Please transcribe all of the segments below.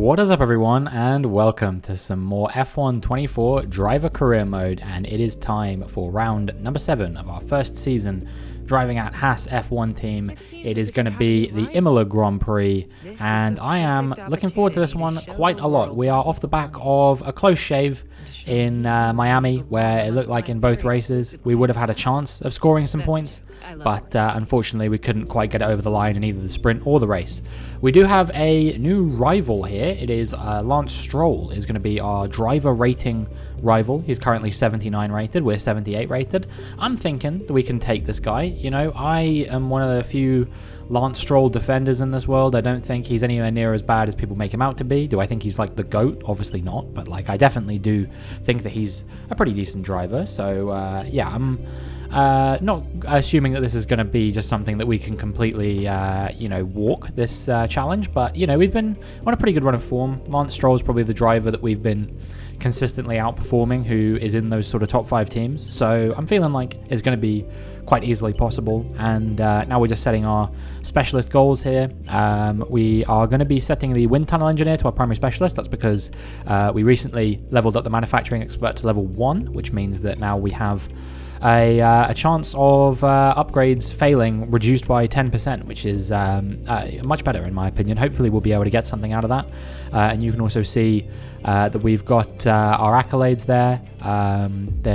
What is up everyone, and welcome to some more F1 24 driver career mode, and it is time for round number 7 of our first season driving at Haas F1 team. It is going to be the Imola Grand Prix, and I am looking forward to this one quite a lot. We are off the back of a close shave in Miami, where it looked like in both races we would have had a chance of scoring some points, but unfortunately we couldn't quite get it over the line in either the sprint or the race. We do have a new rival here. It is Lance Stroll is going to be our driver rating rival. He's currently 79 rated, we're 78 rated. I'm thinking that we can take this guy. You know, I am one of the few Lance Stroll defenders in this world. I don't think he's anywhere near as bad as people make him out to be. Do I think he's like the GOAT? Obviously not, but like I definitely do think that he's a pretty decent driver. So yeah, I'm not assuming that this is going to be just something that we can completely, walk this challenge. But, you know, we've been on a pretty good run of form. Lance Stroll is probably the driver that we've been consistently outperforming, who is in those sort of top 5 teams. So I'm feeling like it's going to be quite easily possible. And now we're just setting our specialist goals here. We are going to be setting the wind tunnel engineer to our primary specialist. That's because we recently leveled up the manufacturing expert to level 1, which means that now we have a chance of upgrades failing reduced by 10%, which is much better in my opinion. Hopefully we'll be able to get something out of that. And you can also see that we've got our accolades there.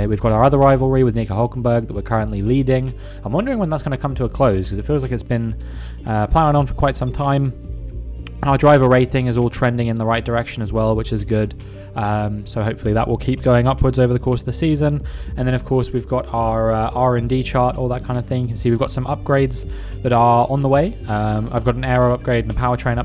We've got our other rivalry with Nico Hülkenberg that we're currently leading. I'm wondering when that's going to come to a close, because it feels like it's been plowing on for quite some time. Our driver rating is all trending in the right direction as well, which is good. So hopefully that will keep going upwards over the course of the season. And then of course we've got our R&D chart, all that kind of thing. You can see we've got some upgrades that are on the way. I've got an aero upgrade and a powertrain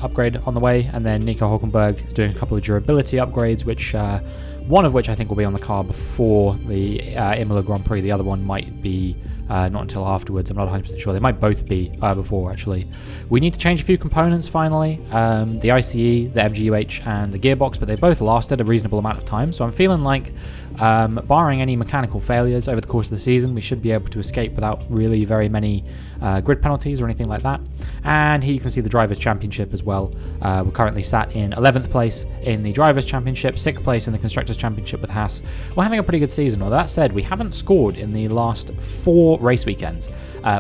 upgrade on the way, and then Nico Hülkenberg is doing a couple of durability upgrades, which one of which I think will be on the car before the Imola Grand Prix. The other one might be not until afterwards. I'm not 100% sure. They might both be before, actually. We need to change a few components finally. The ICE, the MGUH, and the gearbox, but they both lasted a reasonable amount of time. So I'm feeling like, barring any mechanical failures over the course of the season, we should be able to escape without really very many grid penalties or anything like that. And here you can see the Drivers' Championship as well. We're currently sat in 11th place in the Drivers' Championship, 6th place in the Constructors' Championship with Haas. We're having a pretty good season. Although that said, we haven't scored in the last 4 race weekends.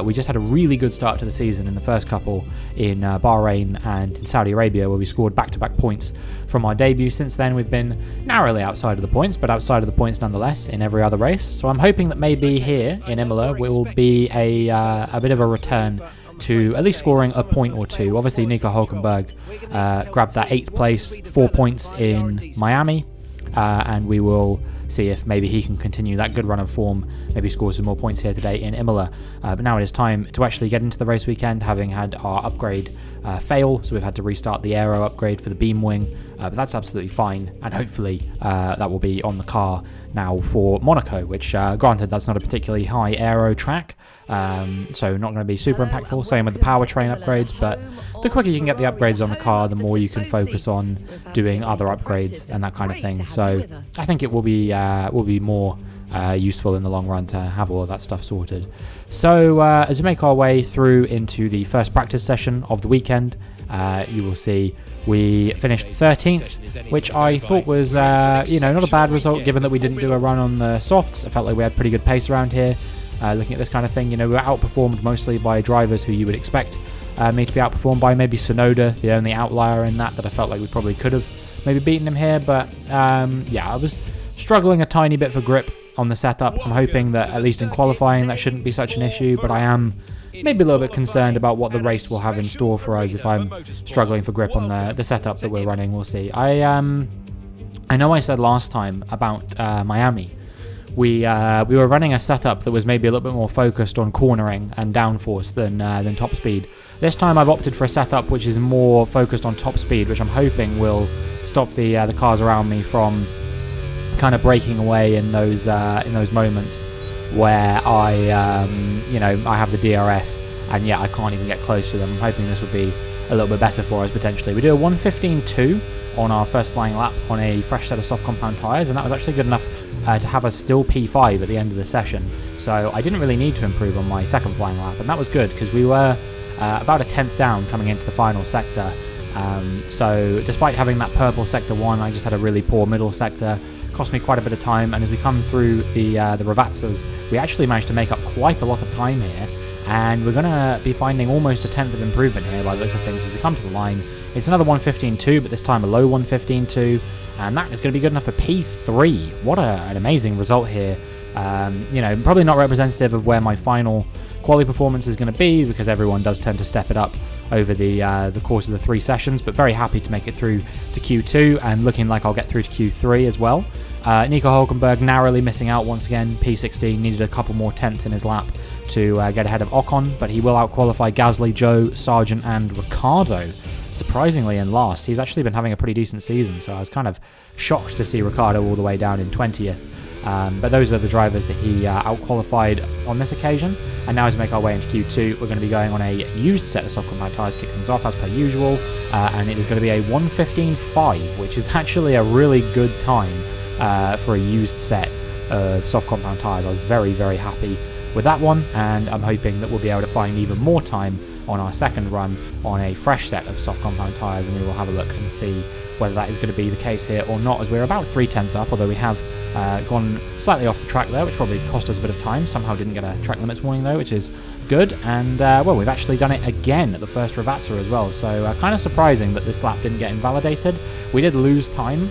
We just had a really good start to the season in the first couple in Bahrain and in Saudi Arabia, where we scored back-to-back points from our debut. Since then, we've been narrowly outside of the points, but outside of the points nonetheless in every other race. So I'm hoping that maybe here in Imola will be a bit of a return to at least scoring a point or two. Obviously, Nico Hülkenberg grabbed that 8th place, 4 points in Miami, and we will see if maybe he can continue that good run of form, maybe score some more points here today in Imola. But now it is time to actually get into the race weekend, having had our upgrade fail. So we've had to restart the aero upgrade for the beam wing, but that's absolutely fine, and hopefully that will be on the car now for Monaco, which granted that's not a particularly high aero track, so not going to be super impactful. Same with the powertrain upgrades, but the quicker you can get the upgrades on the car, the more you can focus on doing other upgrades and that kind of thing. So I think it will be more useful in the long run to have all of that stuff sorted. So as we make our way through into the first practice session of the weekend, you will see we finished 13th, which I thought was not a bad result given that we didn't do a run on the softs. I felt like we had pretty good pace around here. Looking at this kind of thing, we were outperformed mostly by drivers who you would expect me to be outperformed by. Maybe Sonoda, the only outlier in that I felt like we probably could have maybe beaten him here. But I was struggling a tiny bit for grip on the setup. I'm hoping that at least in qualifying that shouldn't be such an issue, but I am maybe a little bit concerned about what the race will have in store for us if I'm struggling for grip on the setup that we're running. We'll see. I know I said last time about Miami, we were running a setup that was maybe a little bit more focused on cornering and downforce than top speed. This time I've opted for a setup which is more focused on top speed, which I'm hoping will stop the cars around me from kind of breaking away in those moments where I have the DRS and I can't even get close to them. I'm hoping this will be a little bit better for us potentially. We do a 1:15.2 on our first flying lap on a fresh set of soft compound tyres, and that was actually good enough to have us still P5 at the end of the session. So I didn't really need to improve on my second flying lap, and that was good because we were about a 10th down coming into the final sector, So despite having that purple sector 1, I just had a really poor middle sector. Cost me quite a bit of time, and as we come through the Ravazzas, we actually managed to make up quite a lot of time here, and we're going to be finding almost a tenth of improvement here by the looks of things as we come to the line. It's another 115.2, but this time a low 115.2, and that is going to be good enough for P3. What an amazing result here. Probably not representative of where my final quality performance is going to be, because everyone does tend to step it up over the course of the 3 sessions, but very happy to make it through to Q2, and looking like I'll get through to Q3 as well. Nico Hulkenberg narrowly missing out once again. P16 needed a couple more tenths in his lap to get ahead of Ocon, but he will out-qualify Gasly, Joe, Sargent and Ricciardo. Surprisingly in last. He's actually been having a pretty decent season, so I was kind of shocked to see Ricciardo all the way down in 20th. But those are the drivers that he out-qualified on this occasion. And now as we make our way into Q2, we're going to be going on a used set of soft compound tyres, kick things off as per usual, and it is going to be a 1:15.5, which is actually a really good time for a used set of soft compound tyres. I was very, very happy with that one, and I'm hoping that we'll be able to find even more time on our second run on a fresh set of soft compound tyres, and we will have a look and see whether that is going to be the case here or not, as we're about 3 tenths up, although we have gone slightly off the track there, which probably cost us a bit of time. Somehow didn't get a track limits warning though, which is good, and we've actually done it again at the first Ravazza as well, so kind of surprising that this lap didn't get invalidated. We did lose time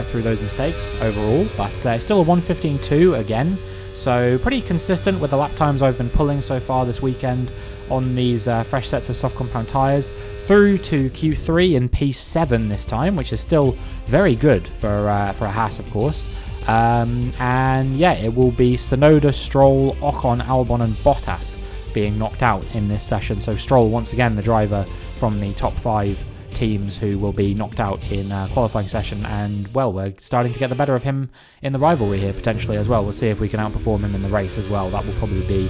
through those mistakes overall, but still a 1:15.2 again, so pretty consistent with the lap times I've been pulling so far this weekend on these fresh sets of soft compound tyres, through to Q3 in P7 this time, which is still very good for a Haas, of course. And yeah, it will be Tsunoda, Stroll, Ocon, Albon and Bottas being knocked out in this session. So Stroll, once again, the driver from the top 5 teams who will be knocked out in qualifying session, and well, we're starting to get the better of him in the rivalry here potentially as well. We'll see if we can outperform him in the race as well. That will probably be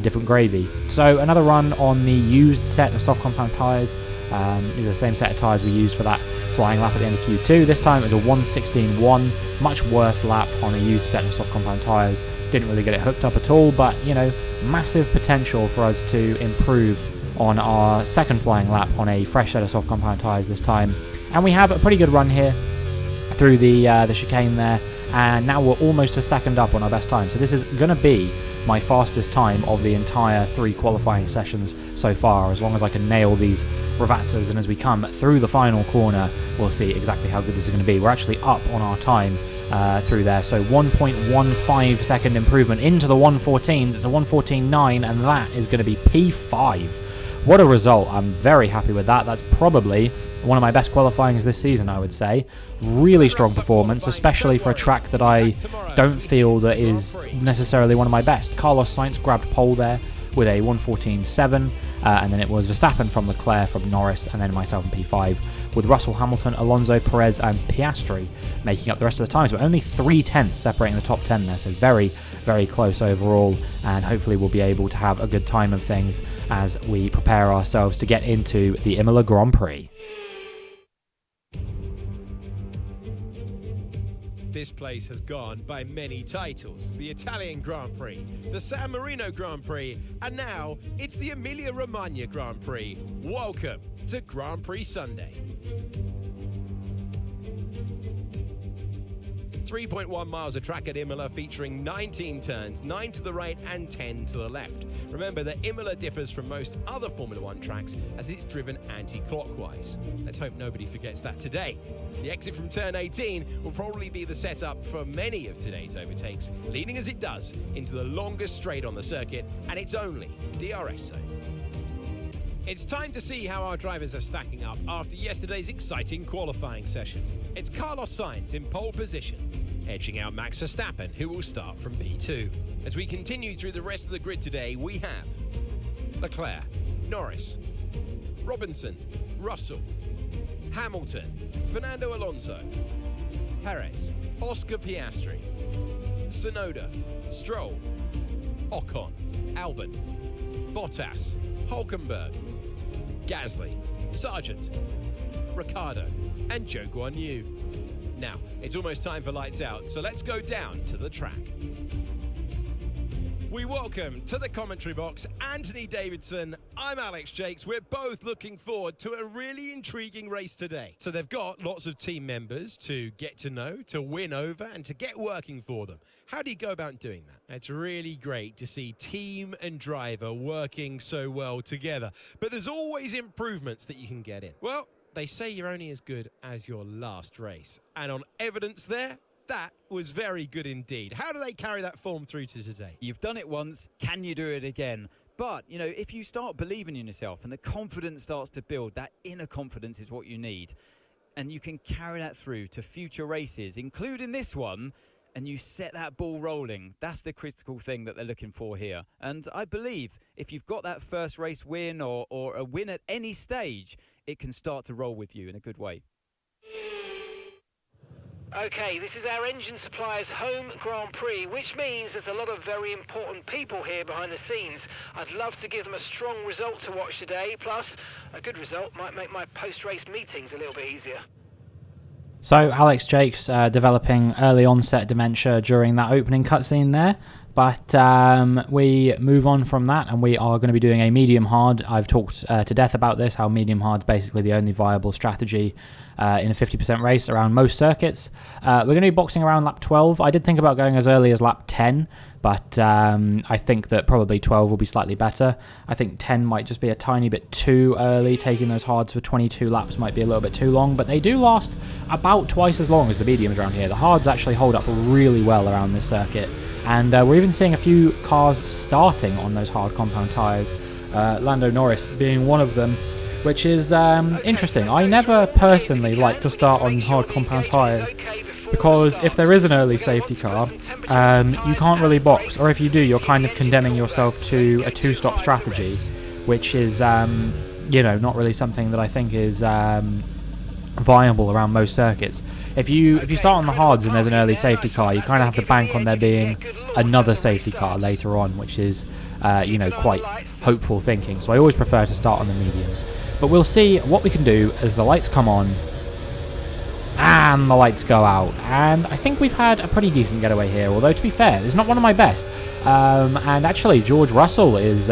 different gravy. So another run on the used set of soft compound tyres. Is the same set of tyres we used for that flying lap at the end of Q2. This time it was a 1:16.1, much worse lap on a used set of soft compound tyres. Didn't really get it hooked up at all, but massive potential for us to improve on our second flying lap on a fresh set of soft compound tyres this time. And we have a pretty good run here through the chicane there, and now we're almost a second up on our best time. So this is going to be my fastest time of the entire 3 qualifying sessions so far, as long as I can nail these Ravazzas, and as we come through the final corner, we'll see exactly how good this is going to be. We're actually up on our time through there, so 1.15 second improvement into the 114s. It's a 114.9, and that is going to be P5. What a result. I'm very happy with that. That's probably one of my best qualifyings this season, I would say. Really strong performance, especially for a track that I don't feel that is necessarily one of my best. Carlos Sainz grabbed pole there with a 1:14.7, and then it was Verstappen from Leclerc from Norris, and then myself in P5, with Russell, Hamilton, Alonso, Perez and Piastri making up the rest of the times, but only 3 tenths separating the top 10 there, so very, very close overall, and hopefully we'll be able to have a good time of things as we prepare ourselves to get into the Imola Grand Prix. This place has gone by many titles: the Italian Grand Prix, the San Marino Grand Prix, and now it's the Emilia-Romagna Grand Prix. Welcome to Grand Prix Sunday. 3.1 miles of track at Imola, featuring 19 turns, 9 to the right and 10 to the left. Remember that Imola differs from most other Formula 1 tracks as it's driven anti-clockwise. Let's hope nobody forgets that today. The exit from turn 18 will probably be the setup for many of today's overtakes, leading as it does into the longest straight on the circuit, and it's only DRS zone. It's time to see how our drivers are stacking up after yesterday's exciting qualifying session. It's Carlos Sainz in pole position, edging out Max Verstappen, who will start from P2. As we continue through the rest of the grid today, we have Leclerc, Norris, Robinson, Russell, Hamilton, Fernando Alonso, Perez, Oscar Piastri, Tsunoda, Stroll, Ocon, Albon, Bottas, Hulkenberg, Gasly, Sargent, Ricciardo and Zhou Guanyu. Now, it's almost time for lights out, so let's go down to the track. We welcome to the commentary box Anthony Davidson. I'm Alex Jakes. We're both looking forward to a really intriguing race today. So they've got lots of team members to get to know, to win over, and to get working for them. How do you go about doing that? It's really great to see team and driver working so well together. But there's always improvements that you can get in. Well, they say you're only as good as your last race. And on evidence there, that was very good indeed. How do they carry that form through to today? You've done it once, can you do it again? But, you know, if you start believing in yourself and the confidence starts to build, that inner confidence is what you need. And you can carry that through to future races, including this one, and you set that ball rolling. That's the critical thing that they're looking for here. And I believe if you've got that first race win or a win at any stage, it can start to roll with you in a good way. Okay, this is our engine supplier's home Grand Prix, which means there's a lot of very important people here behind the scenes. I'd love to give them a strong result to watch today, plus a good result might make my post-race meetings a little bit easier. So Alex Jakes developing early onset dementia during that opening cutscene there. But we move on from that, and we are going to be doing a medium hard. I've talked to death about this, how medium hard is basically the only viable strategy in a 50% race around most circuits. We're going to be boxing around lap 12. I did think about going as early as lap 10, but I think that probably 12 will be slightly better. I think 10 might just be a tiny bit too early. Taking those hards for 22 laps might be a little bit too long, but they do last about twice as long as the mediums around here. The hards actually hold up really well around this circuit. And we're even seeing a few cars starting on those hard compound tyres, Lando Norris being one of them, which is interesting. I never personally like to start on hard compound tyres, because if there is an early safety car, you can't really box, or if you do, you're kind of condemning yourself to a two-stop strategy, which is, you know, not really something that I think is viable around most circuits. If you start on the hards and there's an early safety car, you kind of have to bank on there being another safety car later on, which is, you know, quite hopeful thinking. So I always prefer to start on the mediums. But we'll see what we can do as the lights come on and the lights go out. And I think we've had a pretty decent getaway here, although to be fair, it's not one of my best. And actually, George Russell is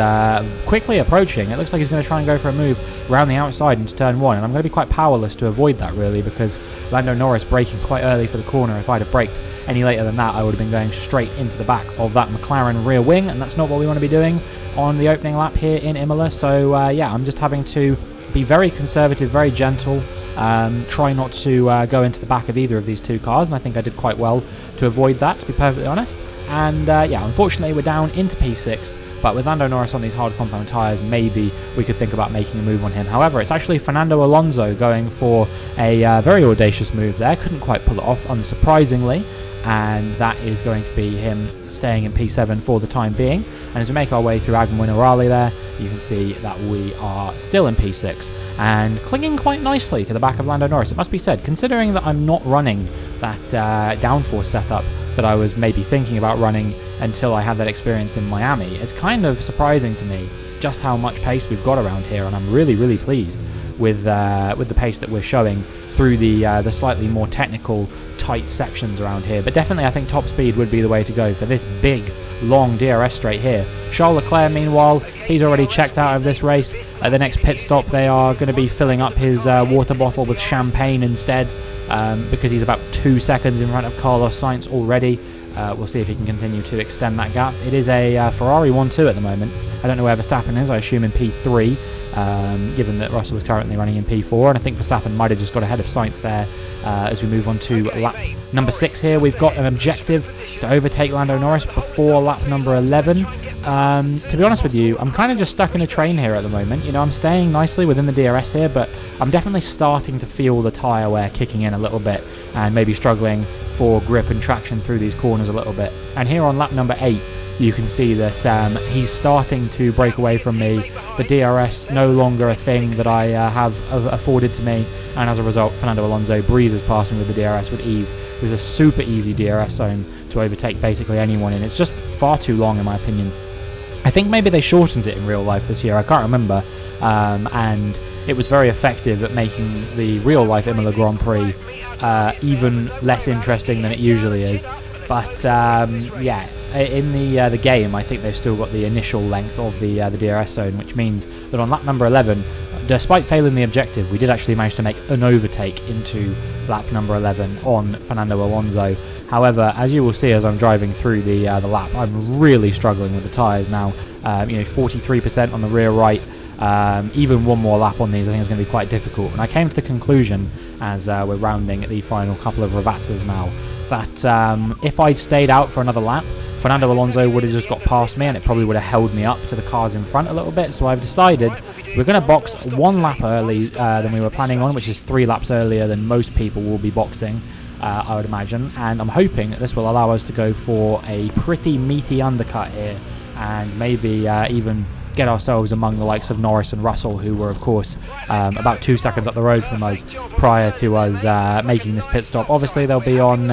quickly approaching. It looks like he's going to try and go for a move around the outside into turn one, and I'm going to be quite powerless to avoid that, really, because Lando Norris braking quite early for the corner. If I'd have braked any later than that, I would have been going straight into the back of that McLaren rear wing, and that's not what we want to be doing on the opening lap here in Imola. So, yeah, I'm just having to be very conservative, very gentle, try not to go into the back of either of these two cars, and I think I did quite well to avoid that, to be perfectly honest. And yeah, unfortunately we're down into P6, but with Lando Norris on these hard compound tyres, maybe we could think about making a move on him. However, it's actually Fernando Alonso going for a very audacious move there. Couldn't quite pull it off, unsurprisingly, and that is going to be him staying in P7 for the time being. And as we make our way through Agua Minerale there, you can see that we are still in P6 and clinging quite nicely to the back of Lando Norris. It must be said, considering that I'm not running that downforce setup that I was maybe thinking about running until I had that experience in Miami, it's kind of surprising to me just how much pace we've got around here, and I'm really, really pleased with the pace that we're showing through the slightly more technical, tight sections around here. But definitely I think top speed would be the way to go for this big, long DRS straight here. Charles Leclerc, meanwhile, he's already checked out of this race. At the next pit stop, they are going to be filling up his water bottle with champagne instead, because he's about 2 seconds in front of Carlos Sainz already. We'll see if he can continue to extend that gap. It is a Ferrari 1-2 at the moment. I don't know where Verstappen is. I assume in P3, given that Russell is currently running in P4. And I think Verstappen might have just got ahead of Sainz there as we move on to lap number 6 here. We've got an objective to overtake Lando Norris before lap number 11. To be honest with you, I'm kind of just stuck in a train here at the moment. You know, I'm staying nicely within the DRS here, but I'm definitely starting to feel the tyre wear kicking in a little bit and maybe struggling for grip and traction through these corners a little bit. And here on lap number 8, you can see that he's starting to break away from me. The DRS no longer a thing that I have afforded to me, and as a result, Fernando Alonso breezes past me with the DRS with ease. There's a super easy DRS zone to overtake basically anyone in. It's just far too long in my opinion. I think maybe they shortened it in real life this year, I can't remember, and it was very effective at making the real life Imola Grand Prix even less interesting than it usually is. But yeah, in the game, I think they've still got the initial length of the DRS zone, which means that on lap number 11, despite failing the objective, we did actually manage to make an overtake into lap number 11 on Fernando Alonso. However, as you will see as I'm driving through the lap, I'm really struggling with the tyres now. 43% on the rear right. Even one more lap on these, I think, is going to be quite difficult. And I came to the conclusion, as we're rounding the final couple of Ravazzas now, that if I'd stayed out for another lap, Fernando Alonso would have just got past me, and it probably would have held me up to the cars in front a little bit. So I've decided we're going to box one lap early than we were planning on, which is 3 laps earlier than most people will be boxing, I would imagine. And I'm hoping that this will allow us to go for a pretty meaty undercut here, and maybe even get ourselves among the likes of Norris and Russell, who were, of course, about 2 seconds up the road from us prior to us making this pit stop. Obviously, they'll be on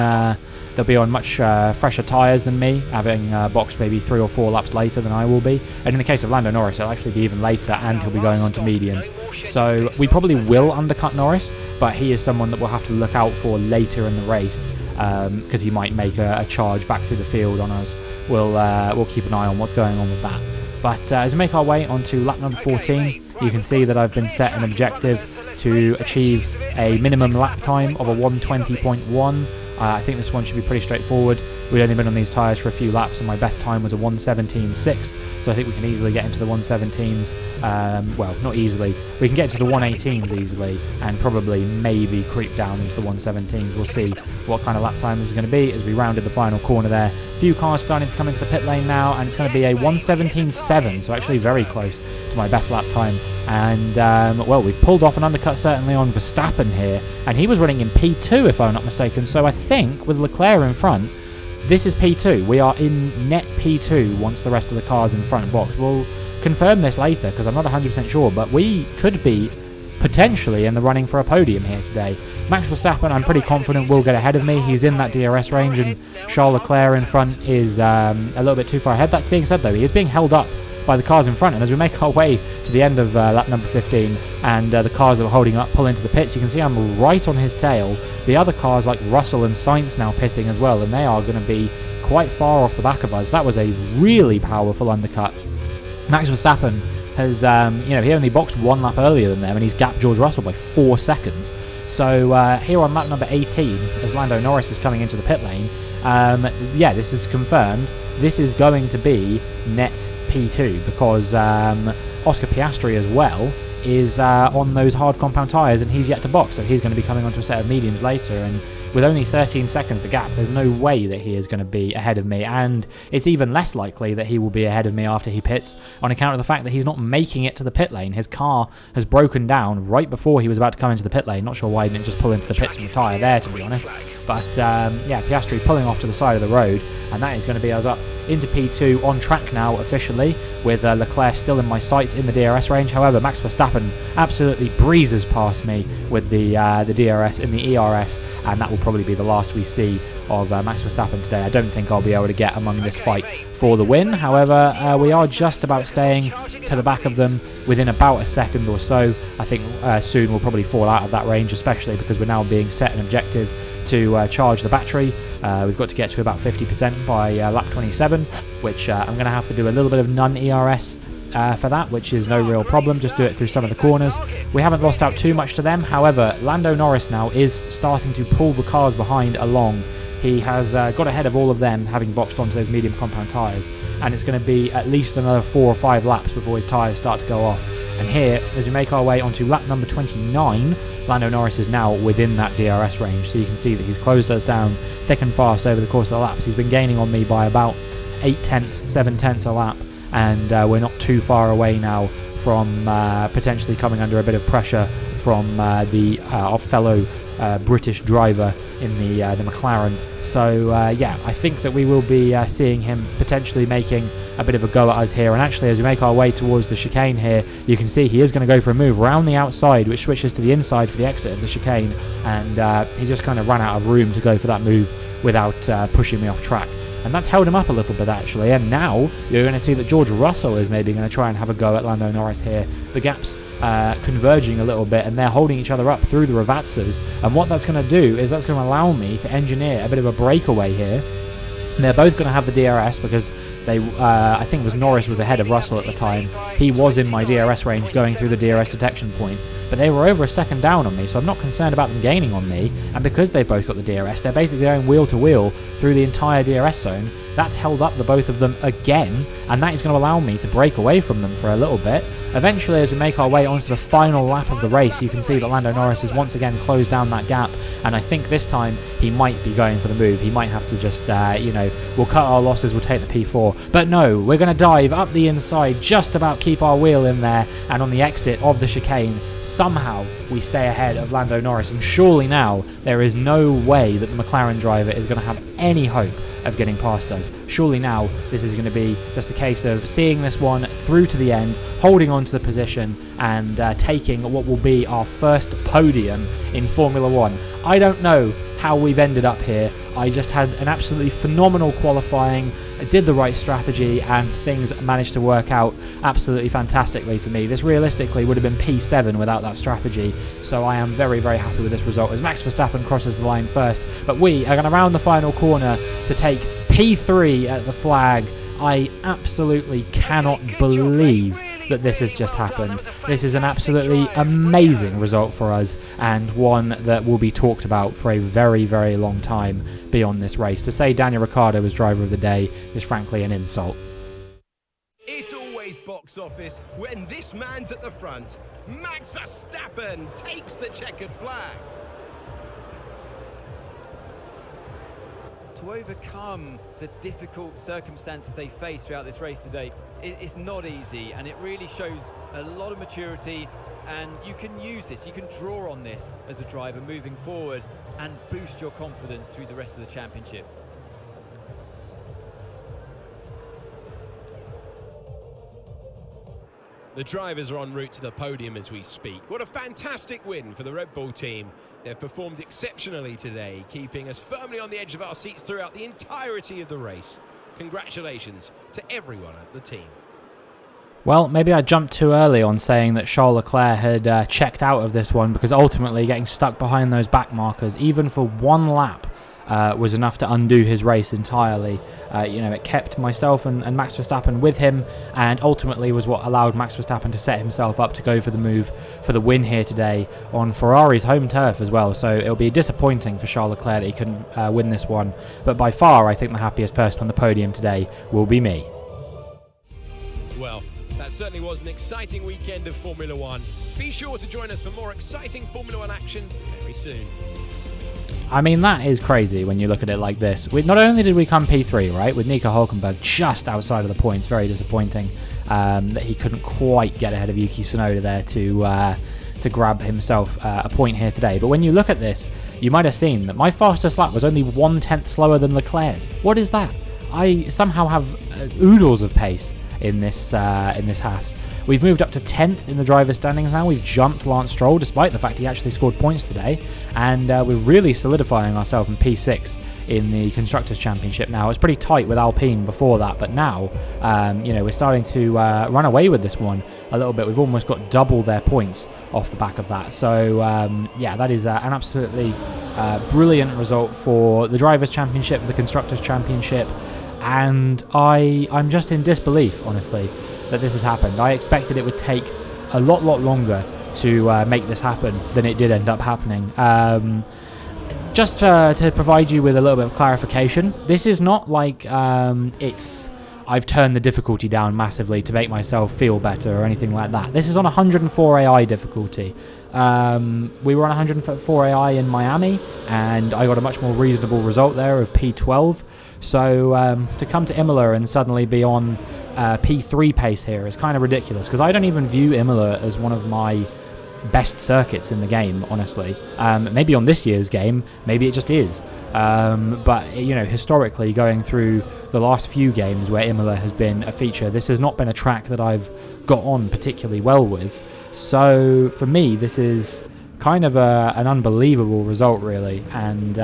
much fresher tyres than me, having boxed maybe 3 or 4 laps later than I will be. And in the case of Lando Norris, it'll actually be even later, and he'll be going on to mediums. So we probably will undercut Norris, but he is someone that we'll have to look out for later in the race, because he might make a charge back through the field on us. We'll keep an eye on what's going on with that. But as we make our way onto lap number 14, you can see that I've been set an objective to achieve a minimum lap time of a 120.1. I think this one should be pretty straightforward. We'd only been on these tyres for a few laps, and my best time was a 117.6, so I think we can easily get into the 117s. Well, not easily. We can get into the 118s easily, and probably maybe creep down into the 117s. We'll see what kind of lap time this is going to be as we rounded the final corner there. A few cars starting to come into the pit lane now, and it's going to be a 117.7, so actually very close to my best lap time. And well, we've pulled off an undercut certainly on Verstappen here, and he was running in P2 if I'm not mistaken. So I think with Leclerc in front, this is P2. We are in net P2 once the rest of the cars in front box. We'll confirm this later because I'm not 100% sure, but we could be potentially in the running for a podium here today. Max Verstappen, I'm pretty confident, will get ahead of me. He's in that DRS range, and Charles Leclerc in front is a little bit too far ahead. That being said, though, he is being held up by the cars in front, and as we make our way to the end of lap number 15 and the cars that we're holding up pull into the pits, you can see I'm right on his tail. The other cars like Russell and Sainz now pitting as well, and they are going to be quite far off the back of us. That was a really powerful undercut. Max Verstappen has, he only boxed 1 lap earlier than them, and he's gapped George Russell by 4 seconds. So here on lap number 18, as Lando Norris is coming into the pit lane, yeah, this is confirmed. This is going to be net P2 because Oscar Piastri as well is on those hard compound tyres, and he's yet to box, so he's going to be coming onto a set of mediums later. And with only 13 seconds the gap, there's no way that he is going to be ahead of me, and it's even less likely that he will be ahead of me after he pits on account of the fact that he's not making it to the pit lane. His car has broken down right before he was about to come into the pit lane. Not sure why he didn't just pull into the pits and retire there, to be honest. But yeah, Piastri pulling off to the side of the road, and that is going to be us up into P2 on track now officially, with Leclerc still in my sights in the DRS range. However, Max Verstappen absolutely breezes past me with the DRS in the ERS, and that will probably be the last we see of Max Verstappen today. I don't think I'll be able to get among this fight for the win. However, we are just about staying to the back of them within about a second or so. I think soon we'll probably fall out of that range, especially because we're now being set an objective to charge the battery. We've got to get to about 50% by lap 27, which I'm going to have to do a little bit of non-ERS for that, which is no real problem. Just do it through some of the corners. We haven't lost out too much to them. However, Lando Norris now is starting to pull the cars behind along. He has got ahead of all of them, having boxed onto those medium compound tyres, and it's going to be at least another 4 or 5 laps before his tyres start to go off. And here, as we make our way onto lap number 29, Lando Norris is now within that DRS range, so you can see that he's closed us down thick and fast over the course of the laps. He's been gaining on me by about 7 tenths a lap, and we're not too far away now from potentially coming under a bit of pressure from our fellow British driver in the McLaren. So yeah, I think that we will be seeing him potentially making a bit of a go at us here. And actually, as we make our way towards the chicane here, you can see he is going to go for a move around the outside, which switches to the inside for the exit of the chicane, and he just kind of ran out of room to go for that move without pushing me off track. And that's held him up a little bit actually, and now you're going to see that George Russell is maybe going to try and have a go at Lando Norris here. The gap's converging a little bit, and they're holding each other up through the Ravazzas, and what that's going to do is that's going to allow me to engineer a bit of a breakaway here They're both going to have the DRS because they, I think it was Norris was ahead of Russell at the time. He was in my DRS range going through the DRS detection point, but they were over a second down on me, so I'm not concerned about them gaining on me. And because they've both got the DRS, they're basically going wheel to wheel through the entire DRS zone. That's held up the both of them again, and that is going to allow me to break away from them for a little bit. Eventually, as we make our way onto the final lap of the race, you can see that Lando Norris has once again closed down that gap, and I think this time he might be going for the move. He might have to just, we'll cut our losses, we'll take the P4. But no, we're going to dive up the inside, just about keep our wheel in there, and on the exit of the chicane, somehow we stay ahead of Lando Norris, and surely now there is no way that the McLaren driver is going to have any hope of getting past us. Surely now this is going to be just a case of seeing this one through to the end, holding on to the position, and taking what will be our first podium in Formula 1. I don't know how we've ended up here. I just had an absolutely phenomenal qualifying, did the right strategy, and things managed to work out absolutely fantastically for me. This realistically would have been P7 without that strategy, so I am very, very happy with this result as Max Verstappen crosses the line first. But we are going to round the final corner to take P3 at the flag. I absolutely cannot believe that this has just happened. This is an absolutely amazing result for us, and one that will be talked about for a very, very long time beyond this race. To say Daniel Ricciardo was driver of the day is frankly an insult. It's always box office when this man's at the front. Max Verstappen takes the checkered flag. To overcome the difficult circumstances they face throughout this race today, it's not easy, and it really shows a lot of maturity, and you can use this, you can draw on this as a driver moving forward and boost your confidence through the rest of the championship. The drivers are en route to the podium as we speak. What a fantastic win for the Red Bull team. They've performed exceptionally today, keeping us firmly on the edge of our seats throughout the entirety of the race. Congratulations to everyone at the team. Well, maybe I jumped too early on saying that Charles Leclerc had checked out of this one, because ultimately getting stuck behind those back markers, even for one lap, was enough to undo his race entirely. It kept myself and Max Verstappen with him, and ultimately was what allowed Max Verstappen to set himself up to go for the move for the win here today on Ferrari's home turf as well. So it'll be disappointing for Charles Leclerc that he couldn't win this one, but by far I think the happiest person on the podium today will be me. Well, that certainly was an exciting weekend of Formula 1. Be sure to join us for more exciting Formula 1 action very soon. I mean, that is crazy when you look at it like this. Not only did we come P3, right, with Nico Hülkenberg just outside of the points, very disappointing that he couldn't quite get ahead of Yuki Tsunoda there to grab himself a point here today. But when you look at this, you might have seen that my fastest lap was only 1/10 slower than Leclerc's. What is that? I somehow have oodles of pace in this Haas. We've moved up to 10th in the driver's standings now. We've jumped Lance Stroll, despite the fact he actually scored points today. And we're really solidifying ourselves in P6 in the Constructors' Championship now. It was pretty tight with Alpine before that, but now, we're starting to run away with this one a little bit. We've almost got double their points off the back of that. So, that is an absolutely brilliant result for the Drivers' Championship, the Constructors' Championship. And I'm just in disbelief, honestly, that this has happened. I expected it would take a lot longer to make this happen than it did end up happening. Just to provide you with a little bit of clarification, this is not like I've turned the difficulty down massively to make myself feel better or anything like that. This is on 104 AI difficulty. We were on 104 AI in Miami, and I got a much more reasonable result there of P12. So to come to Imola and suddenly be on P3 pace here is kind of ridiculous, because I don't even view Imola as one of my best circuits in the game, honestly. Maybe on this year's game, maybe it just is. But, historically, going through the last few games where Imola has been a feature, this has not been a track that I've got on particularly well with. So, for me, this is kind of an unbelievable result, really, and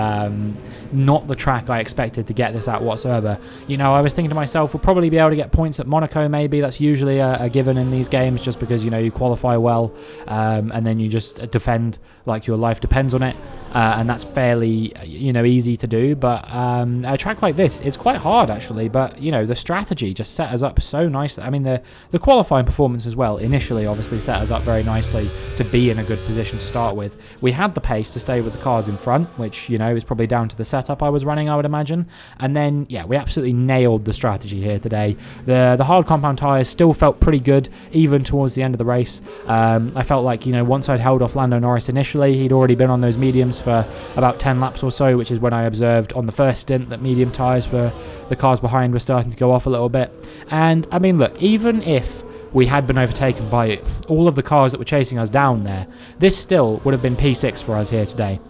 not the track I expected to get this at whatsoever. I was thinking to myself, we'll probably be able to get points at Monaco, maybe. That's usually a given in these games, just because, you qualify well, and then you just defend like your life depends on it. and that's fairly, easy to do. But a track like this, it's quite hard actually, but the strategy just set us up so nicely. I mean, the qualifying performance as well initially obviously set us up very nicely to be in a good position to start with. We had the pace to stay with the cars in front, which is probably down to the setup I was running, I would imagine. And then we absolutely nailed the strategy here today. The hard compound tyres still felt pretty good even towards the end of the race. I felt like once I'd held off Lando Norris initially, he'd already been on those mediums for about 10 laps or so, which is when I observed on the first stint that medium tyres for the cars behind were starting to go off a little bit. And I mean, look, even if we had been overtaken by all of the cars that were chasing us down there, this still would have been P6 for us here today,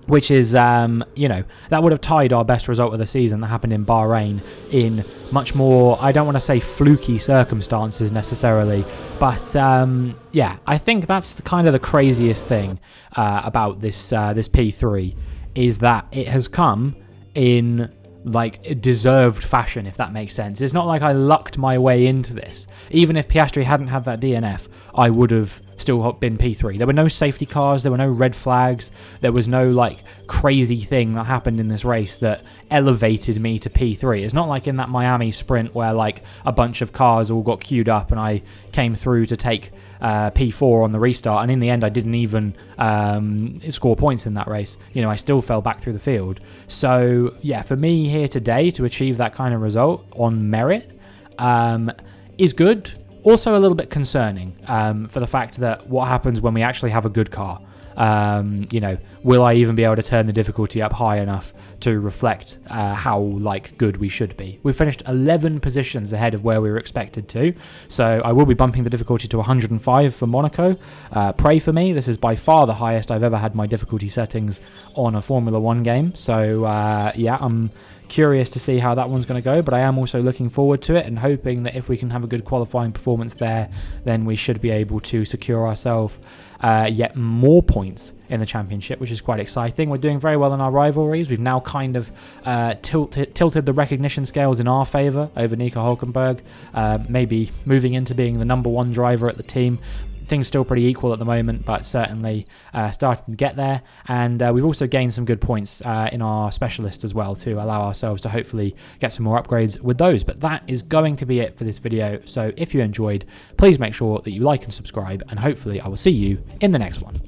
which is, that would have tied our best result of the season that happened in Bahrain in much more, I don't want to say fluky circumstances necessarily, but I think that's kind of the craziest thing about this P3, is that it has come in like deserved fashion, if that makes sense. It's not like I lucked my way into this. Even if Piastri hadn't had that DNF, I would have still been P3. There were no safety cars, there were no red flags, there was no like crazy thing that happened in this race that elevated me to P3. It's not like in that Miami sprint where like a bunch of cars all got queued up and I came through to take P4 on the restart, and in the end I didn't even score points in that race. I still fell back through the field. So for me here today to achieve that kind of result on merit is good. Also a little bit concerning for the fact that what happens when we actually have a good car. Will I even be able to turn the difficulty up high enough to reflect how good we should be? We finished 11 positions ahead of where we were expected to, so I will be bumping the difficulty to 105 for Monaco. Pray for me. This is by far the highest I've ever had my difficulty settings on a Formula 1 game, so I'm curious to see how that one's going to go, but I am also looking forward to it and hoping that if we can have a good qualifying performance there, then we should be able to secure ourselves yet more points in the championship, which is quite exciting. We're doing very well in our rivalries. We've now kind of tilted the recognition scales in our favour over Nico Hulkenberg, maybe moving into being the number one driver at the team. Things still pretty equal at the moment, but certainly starting to get there. And we've also gained some good points in our specialists as well to allow ourselves to hopefully get some more upgrades with those. But that is going to be it for this video. So if you enjoyed, please make sure that you like and subscribe, and hopefully I will see you in the next one.